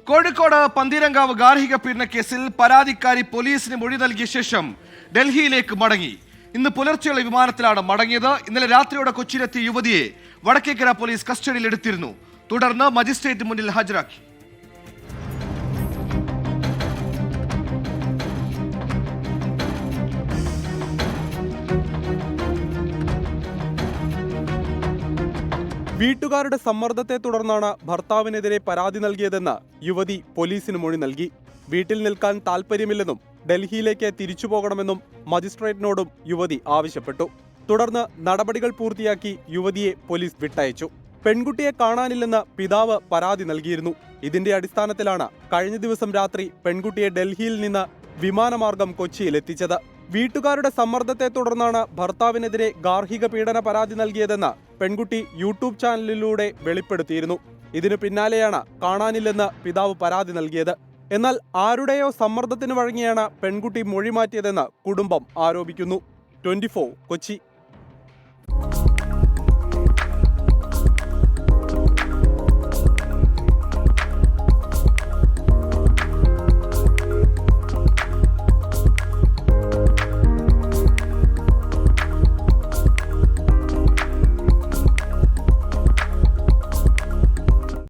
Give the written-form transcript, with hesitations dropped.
കോഴിക്കോട് പന്തീരങ്കാവ് ഗാർഹിക പീഡന കേസിൽ പരാതിക്കാരി പോലീസിന് മൊഴി നൽകിയ ശേഷം ഡൽഹിയിലേക്ക് മടങ്ങി. ഇന്ന് പുലർച്ചെയുള്ള വിമാനത്തിലാണ് മടങ്ങിയത്. ഇന്നലെ രാത്രിയോടെ കൊച്ചിയിലെത്തിയ യുവതിയെ വടക്കേക്കര പോലീസ് കസ്റ്റഡിയിൽ എടുത്തിരുന്നു. തുടർന്ന് മജിസ്ട്രേറ്റ് മുന്നിൽ ഹാജരാക്കി. വീട്ടുകാരുടെ സമ്മർദ്ദത്തെ തുടർന്നാണ് ഭർത്താവിനെതിരെ പരാതി നൽകിയതെന്ന് യുവതി പോലീസിന് മൊഴി നൽകി. വീട്ടിൽ നിൽക്കാൻ താൽപ്പര്യമില്ലെന്നും ഡൽഹിയിലേക്ക് തിരിച്ചു പോകണമെന്നും മജിസ്ട്രേറ്റിനോടും യുവതി ആവശ്യപ്പെട്ടു. തുടർന്ന് നടപടികൾ പൂർത്തിയാക്കി യുവതിയെ പോലീസ് വിട്ടയച്ചു. പെൺകുട്ടിയെ കാണാനില്ലെന്ന് പിതാവ് പരാതി നൽകിയിരുന്നു. ഇതിന്റെ അടിസ്ഥാനത്തിലാണ് കഴിഞ്ഞ ദിവസം രാത്രി പെൺകുട്ടിയെ ഡൽഹിയിൽ നിന്ന് വിമാനമാർഗം കൊച്ചിയിലെത്തിച്ചത്. വീട്ടുകാരുടെ സമ്മർദ്ദത്തെ തുടർന്നാണ് ഭർത്താവിനെതിരെ ഗാർഹിക പീഡന പരാതി നൽകിയതെന്ന് പെൺകുട്ടി യൂട്യൂബ് ചാനലിലൂടെ വെളിപ്പെടുത്തിയിരുന്നു. ഇതിനു പിന്നാലെയാണ് കാണാനില്ലെന്ന് പിതാവ് പരാതി നൽകിയത്. എന്നാൽ ആരുടെയോ സമ്മർദ്ദത്തിന് വഴങ്ങിയാണ് പെൺകുട്ടി മൊഴി മാറ്റിയതെന്ന് കുടുംബം ആരോപിക്കുന്നു. 24 കൊച്ചി.